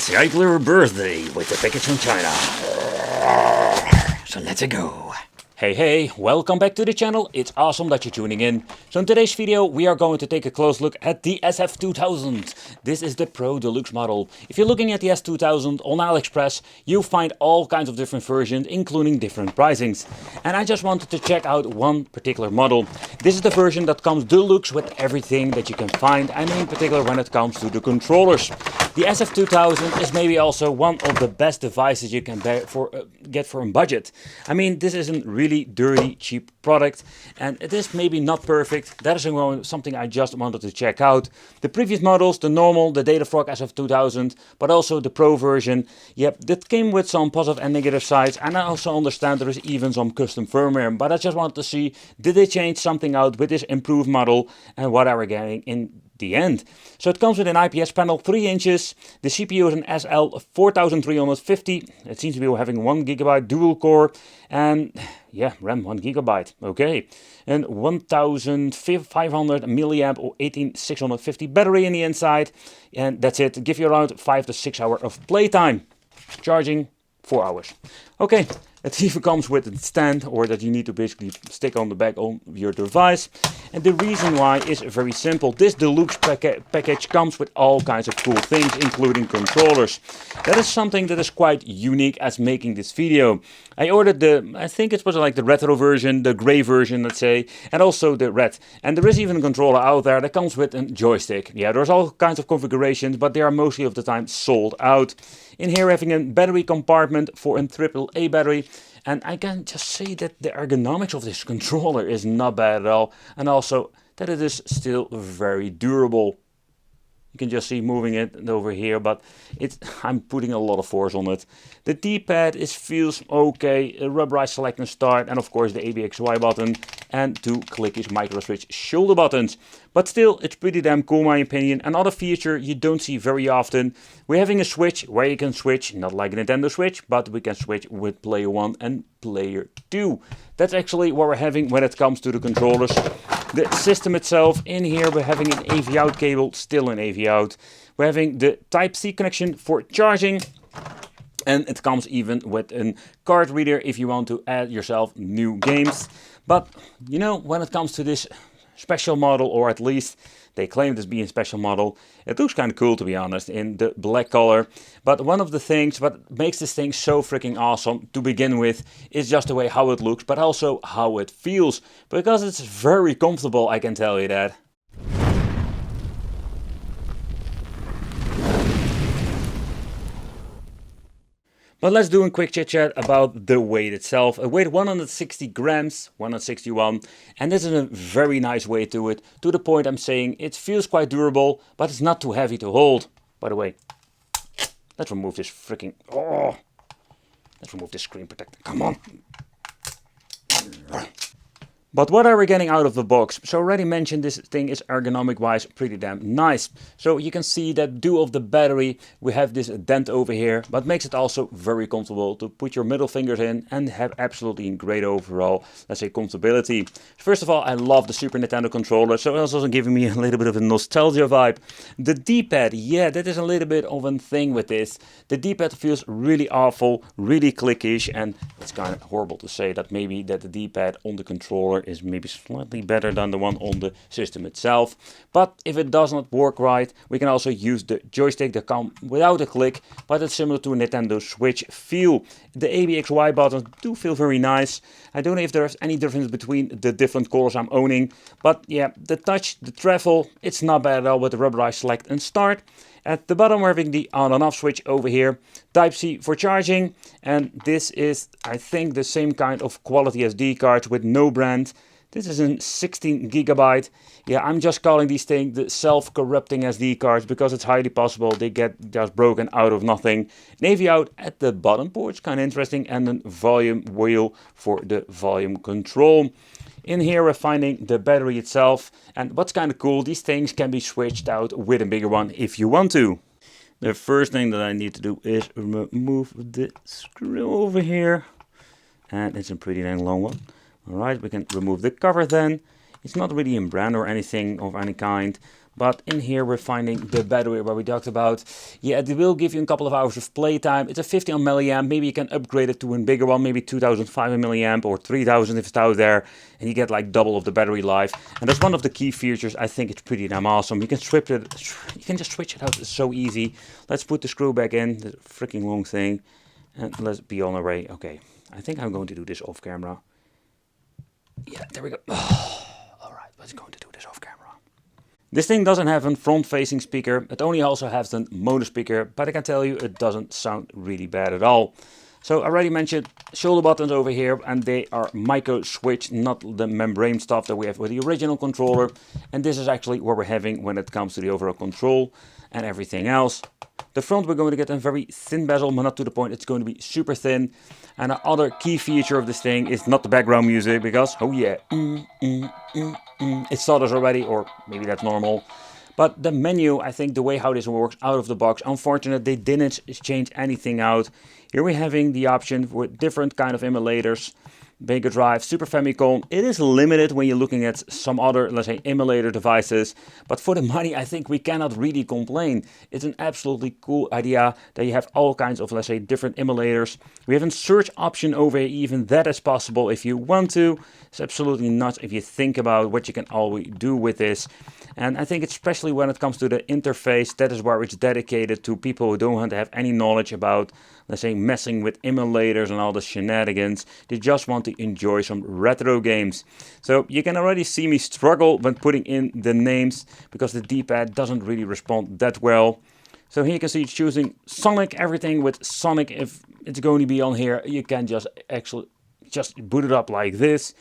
It's the Eichler birthday with the package from China. So let's go. Hey, welcome back to the channel. It's awesome that you're tuning in. So in today's video we are going to take a close look at the SF2000. This is the Pro Deluxe model. If you're looking at the S2000 on AliExpress, you'll find all kinds of different versions, including different pricings. And I just wanted to check out one particular model. This is the version that comes deluxe with everything that you can find, and in particular when it comes to the controllers. The SF2000 is maybe also one of the best devices you can get for a budget. I mean, this isn't really dirty, cheap product, and it is maybe not perfect. That is something I just wanted to check out. The previous models, the normal, the Datafrog SF2000, but also the Pro version, yep, that came with some positive and negative sides, and I also understand there is even some custom firmware, but I just wanted to see, did they change something out with this improved model, and what are we getting in the end. So it comes with an IPS panel 3 inches, the CPU is an SL4350, it seems to be having 1GB dual core, and yeah, RAM 1GB, okay, and 1500 milliamp or 18650 battery in the inside, and that's it. Give you around 5 to 6 hours of playtime. Charging 4 hours. Okay, it even comes with a stand, or that you need to basically stick on the back of your device. And the reason why is very simple. This deluxe package comes with all kinds of cool things, including controllers. That is something that is quite unique as making this video. I ordered I think it was like the retro version, the gray version, let's say, and also the red. And there is even a controller out there that comes with a joystick. Yeah, there's all kinds of configurations, but they are mostly of the time sold out. In here having a battery compartment for a AAA battery. And I can just say that the ergonomics of this controller is not bad at all. And also that it is still very durable. You can just see moving it over here, but I'm putting a lot of force on it. The D-pad feels okay, a rubberized select and start, and of course the ABXY button, and 2 clickish micro switch shoulder buttons. But still, it's pretty damn cool in my opinion. Another feature you don't see very often. We're having a switch where you can switch, not like a Nintendo Switch, but we can switch with player 1 and player 2. That's actually what we're having when it comes to the controllers. The system itself, in here we're having an AV out cable, still an AV out. We're having the Type-C connection for charging. And it comes even with a card reader if you want to add yourself new games. But, you know, when it comes to this special model, or at least they claim this being a special model, it looks kind of cool, to be honest, in the black color. But one of the things what makes this thing so freaking awesome to begin with is just the way how it looks, but also how it feels, because it's very comfortable, I can tell you that. But let's do a quick chit chat about the weight itself. It weighs 160 grams, 161, and this is a very nice weight to it, to the point I'm saying it feels quite durable, but it's not too heavy to hold. By the way, let's remove this freaking, let's remove this screen protector, come on. But what are we getting out of the box? So already mentioned, this thing is ergonomic wise pretty damn nice. So you can see that due of the battery we have this dent over here, but makes it also very comfortable to put your middle fingers in and have absolutely great overall, let's say, comfortability. First of all, I love the Super Nintendo controller, so it's also giving me a little bit of a nostalgia vibe. The D-pad, yeah, that is a little bit of a thing with this. The D-pad feels really awful, really clickish, and it's kind of horrible to say that maybe that the D-pad on the controller is maybe slightly better than the one on the system itself. But if it does not work right, we can also use the joystick that comes without a click, but it's similar to a Nintendo Switch feel. The ABXY buttons do feel very nice. I don't know if there's any difference between the different colors I'm owning, but yeah, the touch, the travel, it's not bad at all with the rubberized select and start. At the bottom we're having the on and off switch over here, Type-C for charging, and this is, I think, the same kind of quality SD cards with no brand. This is a 16GB. Yeah, I'm just calling these things the self-corrupting SD cards because it's highly possible they get just broken out of nothing. An AV out at the bottom port, kind of interesting, and a volume wheel for the volume control. In here we're finding the battery itself, and what's kind of cool, these things can be switched out with a bigger one if you want to. The first thing that I need to do is remove the screw over here, and it's a pretty dang long one. Alright, we can remove the cover then. It's not really in brand or anything of any kind, But in here we're finding the battery where we talked about. Yeah, it will give you a couple of hours of playtime. It's a 50 milliamp. Maybe you can upgrade it to a bigger one, maybe 2500 milliamp or 3000 if it's out there. And you get like double of the battery life. And that's one of the key features. I think it's pretty damn awesome. You can switch it. You can just switch it out. It's so easy. Let's put the screw back in. The freaking long thing. And let's be on our way. Okay, I think I'm going to do this off camera. Yeah, there we go. All right, let's go to do this off camera. This thing doesn't have a front-facing speaker. It only also has a mono speaker, but I can tell you it doesn't sound really bad at all. So I already mentioned shoulder buttons over here, and they are micro switch, not the membrane stuff that we have with the original controller. And this is actually what we're having when it comes to the overall control and everything else. The front we're going to get a very thin bezel, but not to the point it's going to be super thin. And the other key feature of this thing is not the background music, because oh yeah, it stutters already, or maybe that's normal. But the menu, I think the way how this works out of the box, unfortunately they didn't change anything out. Here we're having the option for different kind of emulators. Mega Drive, Super Famicom. It is limited when you're looking at some other, let's say, emulator devices. But for the money, I think we cannot really complain. It's an absolutely cool idea that you have all kinds of, let's say, different emulators. We have a search option over here, even that is possible if you want to. It's absolutely nuts if you think about what you can always do with this. And I think especially when it comes to the interface, that is where it's dedicated to people who don't want to have any knowledge about, let's say, messing with emulators and all the shenanigans. They just want to enjoy some retro games. So you can already see me struggle when putting in the names because the D-pad doesn't really respond that well. So here you can see it's choosing Sonic, everything with Sonic. If it's going to be on here, you can just actually just boot it up like this.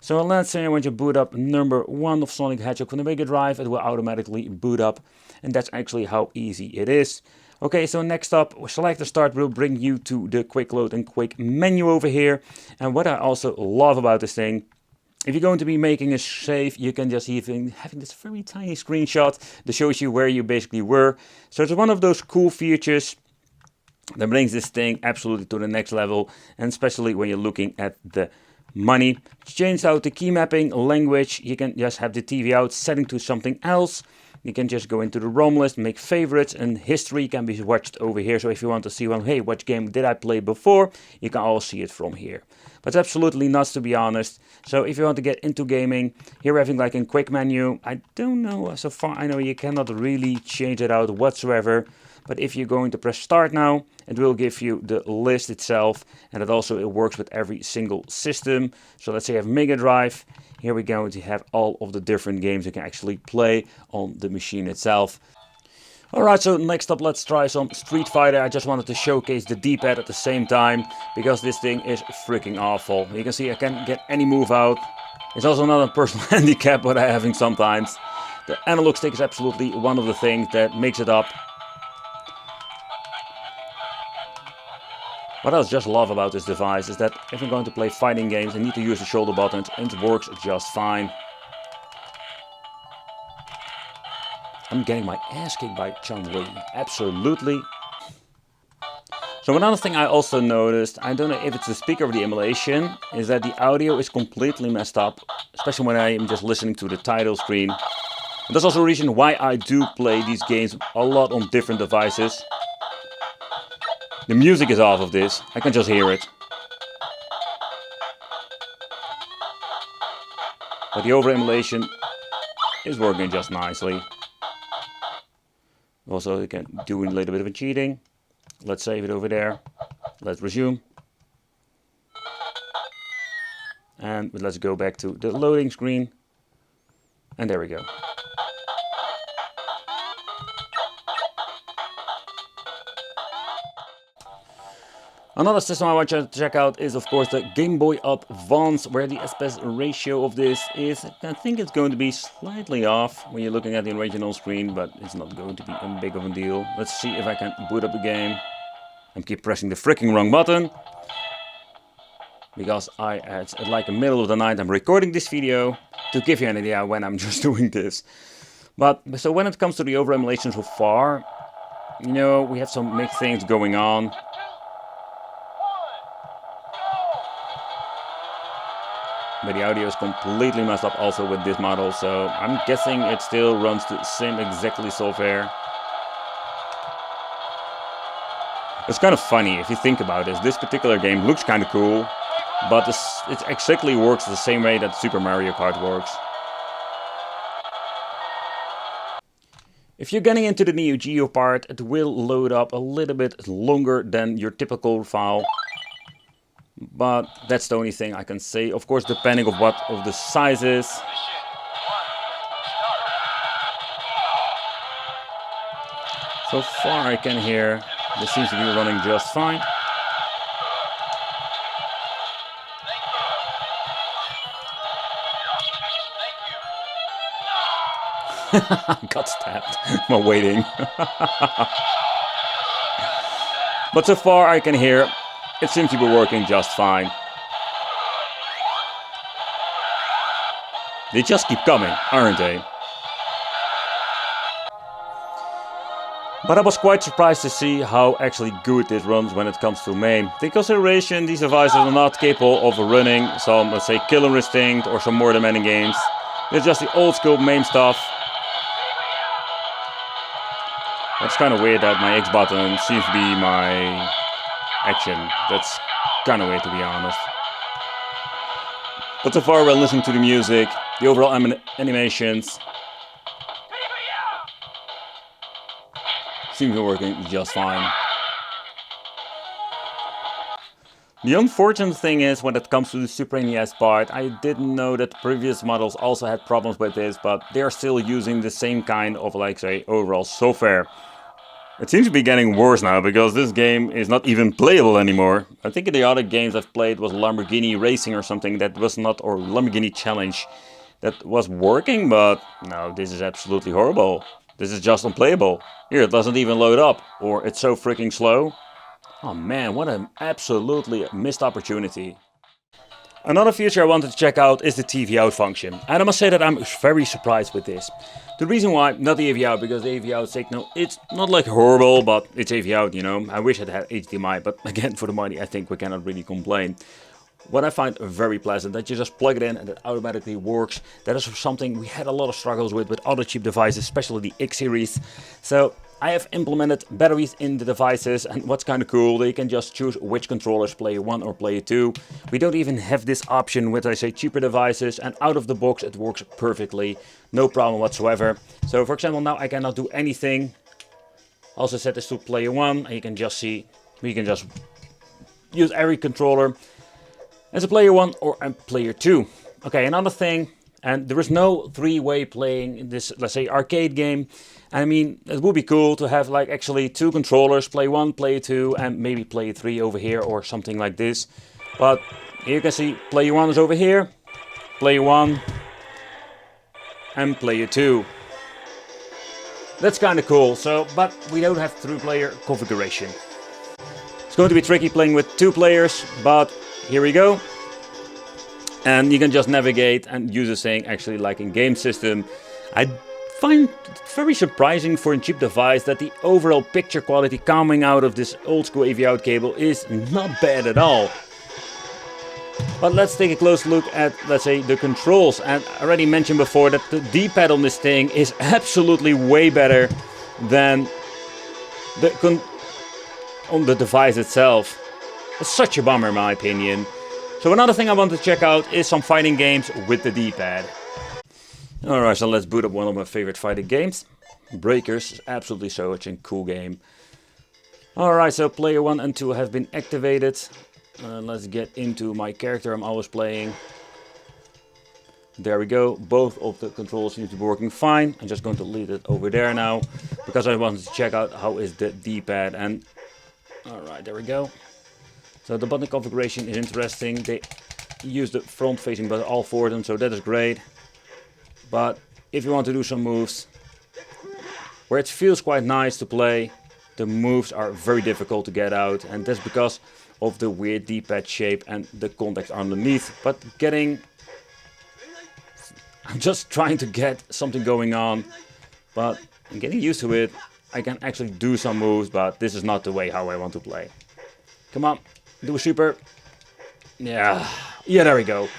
So let's say I want to boot up number 1 of Sonic the Hedgehog from the Mega Drive, it will automatically boot up, and that's actually how easy it is. Okay, so next up, select the start will bring you to the quick load and quick menu over here. And what I also love about this thing, if you're going to be making a save, you can just even having this very tiny screenshot that shows you where you basically were. So it's one of those cool features that brings this thing absolutely to the next level, and especially when you're looking at the money. Change out the key mapping language. You can just have the TV out, setting to something else. You can just go into the ROM list, make favorites, and history can be watched over here. So if you want to see, well, hey, what game did I play before? You can all see it from here. But it's absolutely nuts, to be honest. So if you want to get into gaming, here we're having like a quick menu. I don't know, so far I know you cannot really change it out whatsoever. But if you're going to press start now, it will give you the list itself, and it works with every single system. So let's say I have Mega Drive. Here we're going to have all of the different games you can actually play on the machine itself. Alright, so next up let's try some Street Fighter. I just wanted to showcase the D-pad at the same time, because this thing is freaking awful. You can see I can't get any move out. It's also not a personal handicap what I'm having sometimes. The analog stick is absolutely one of the things that makes it up. What I just love about this device is that if I'm going to play fighting games, I need to use the shoulder buttons, and it works just fine. I'm getting my ass kicked by Chun-Li, absolutely. So another thing I also noticed, I don't know if it's the speaker or the emulation, is that the audio is completely messed up, especially when I am just listening to the title screen. And that's also a reason why I do play these games a lot on different devices. The music is off of this, I can just hear it. But the over emulation is working just nicely. Also, you can do a little bit of a cheating. Let's save it over there. Let's resume. And let's go back to the loading screen. And there we go. Another system I want you to check out is of course the Game Boy Advance, where the aspect ratio of this is, I think it's going to be slightly off when you're looking at the original screen, but it's not going to be a big of a deal. Let's see if I can boot up the game. I keep pressing the freaking wrong button, because it's like the middle of the night I'm recording this video, to give you an idea when I'm just doing this. But so when it comes to the over emulation so far, you know, we have some mixed things going on. But the audio is completely messed up also with this model, so I'm guessing it still runs the same exactly software. It's kind of funny if you think about this. This particular game looks kind of cool, but it exactly works the same way that Super Mario Kart works. If you're getting into the Neo Geo part, it will load up a little bit longer than your typical file. But that's the only thing I can say. Of course, depending on what of the size is. So far I can hear this seems to be running just fine. Got stabbed while waiting. But so far I can hear it seems to be working just fine. They just keep coming, aren't they? But I was quite surprised to see how actually good this runs when it comes to MAME. Take consideration these devices are not capable of running some, let's say, Killer Instinct or some more demanding games. It's just the old school MAME stuff. It's kind of weird that my X button seems to be my action. That's kind of weird, to be honest. But so far, when listening to the music, the overall animations seem to be working just fine. The unfortunate thing is, when it comes to the Super NES part, I didn't know that previous models also had problems with this, but they are still using the same kind of, like, say, overall software. It seems to be getting worse now, because this game is not even playable anymore. I think the other games I've played was Lamborghini Racing or something that was not, or Lamborghini Challenge, that was working, but no, this is absolutely horrible. This is just unplayable. Here, it doesn't even load up, or it's so freaking slow. Oh man, what an absolutely missed opportunity. Another feature I wanted to check out is the TV out function, and I must say that I'm very surprised with this. The reason why, not the AV out, because the AV out signal, it's not like horrible, but it's AV out, you know. I wish it had HDMI, but again, for the money, I think we cannot really complain. What I find very pleasant, that you just plug it in and it automatically works. That is something we had a lot of struggles with other cheap devices, especially the X series. So I have implemented batteries in the devices, and what's kind of cool, they can just choose which controllers, player 1 or player 2. We don't even have this option with, I say, cheaper devices, and out of the box it works perfectly, no problem whatsoever. So for example, now I cannot do anything. Also set this to player 1, and you can just see, we can just use every controller as a player 1 or a player 2. Okay, another thing, and there is no three-way playing in this, let's say, arcade game. I mean, it would be cool to have like actually two controllers, play 1, play 2, and maybe play 3 over here or something like this. But here you can see player 1 is over here, player 1, and player 2. That's kind of cool. So, but we don't have 3-player configuration. It's going to be tricky playing with 2 players, but here we go. And you can just navigate and use this thing actually like in game system. I find it very surprising for a cheap device that the overall picture quality coming out of this old school AV out cable is not bad at all. But let's take a close look at, let's say, the controls. And I already mentioned before that the D-pad on this thing is absolutely way better than on the device itself. It's such a bummer in my opinion. So another thing I want to check out is some fighting games with the D-pad. Alright, so let's boot up one of my favorite fighting games. Breakers is absolutely such a cool game. Alright, so player 1 and 2 have been activated. Let's get into my character I'm always playing. There we go, both of the controls seem to be working fine. I'm just going to leave it over there now, because I wanted to check out how is the D-pad. And alright, there we go. So the button configuration is interesting. They use the front facing button all for them, so that is great. But if you want to do some moves, where it feels quite nice to play, the moves are very difficult to get out, and that's because of the weird D-pad shape and the context underneath. But I'm just trying to get something going on, but I'm getting used to it. I can actually do some moves, but this is not the way how I want to play. Come on, do a super. Yeah, there we go.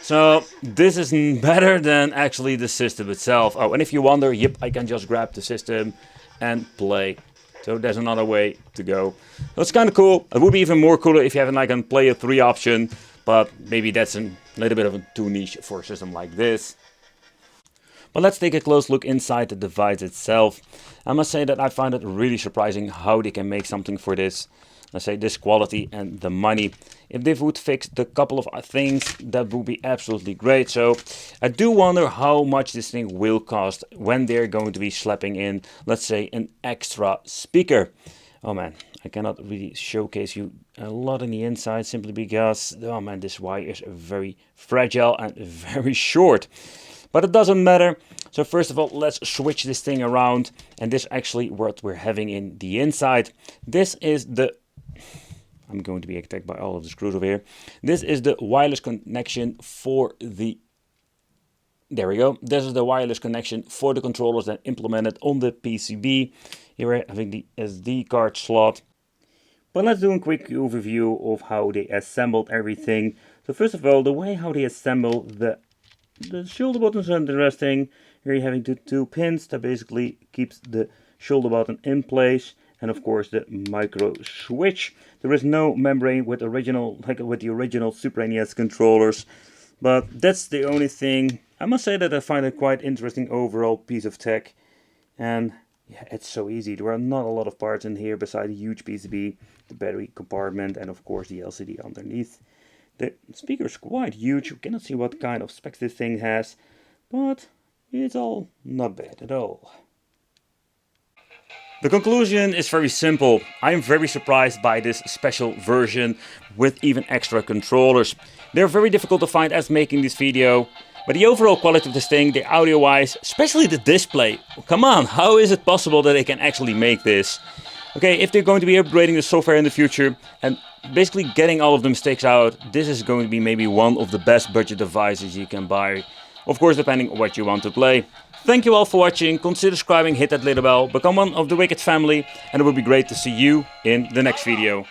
So this is better than actually the system itself. Oh, and if you wonder, yep, I can just grab the system and play. So there's another way to go. That's kind of cool. It would be even more cooler if you have like a player 3 option, but maybe that's a little bit of a too niche for a system like this. But let's take a close look inside the device itself. I must say that I find it really surprising how they can make something for this. Let's say this quality and the money. If they would fix the couple of things, that would be absolutely great. So I do wonder how much this thing will cost when they're going to be slapping in, let's say, an extra speaker. Oh man, I cannot really showcase you a lot on the inside simply because, oh man, this wire is very fragile and very short. But it doesn't matter. So first of all, let's switch this thing around. And this is actually what we're having in the inside. This is the... I'm going to be attacked by all of the screws over here. This is the wireless connection for the... There we go. This is the wireless connection for the controllers that implemented on the PCB. Here we're having the SD card slot. But let's do a quick overview of how they assembled everything. So first of all, the way how they assemble the shoulder buttons are interesting. Here you're having the 2 pins that basically keeps the shoulder button in place, and of course the micro switch. There is no membrane with the original Super NES controllers, but that's the only thing. I must say that I find it quite interesting overall piece of tech, and yeah, it's so easy. There are not a lot of parts in here besides a huge PCB, the battery compartment, and of course the LCD underneath. The speaker is quite huge. You cannot see what kind of specs this thing has, but it's all not bad at all. The conclusion is very simple. I am very surprised by this special version with even extra controllers. They're very difficult to find as making this video, but the overall quality of this thing, the audio wise, especially the display. Come on, how is it possible that they can actually make this? Okay, if they're going to be upgrading the software in the future and basically getting all of the mistakes out, this is going to be maybe one of the best budget devices you can buy. Of course, depending on what you want to play. Thank you all for watching. Consider subscribing, hit that little bell, become one of the Wicked family, and it would be great to see you in the next video.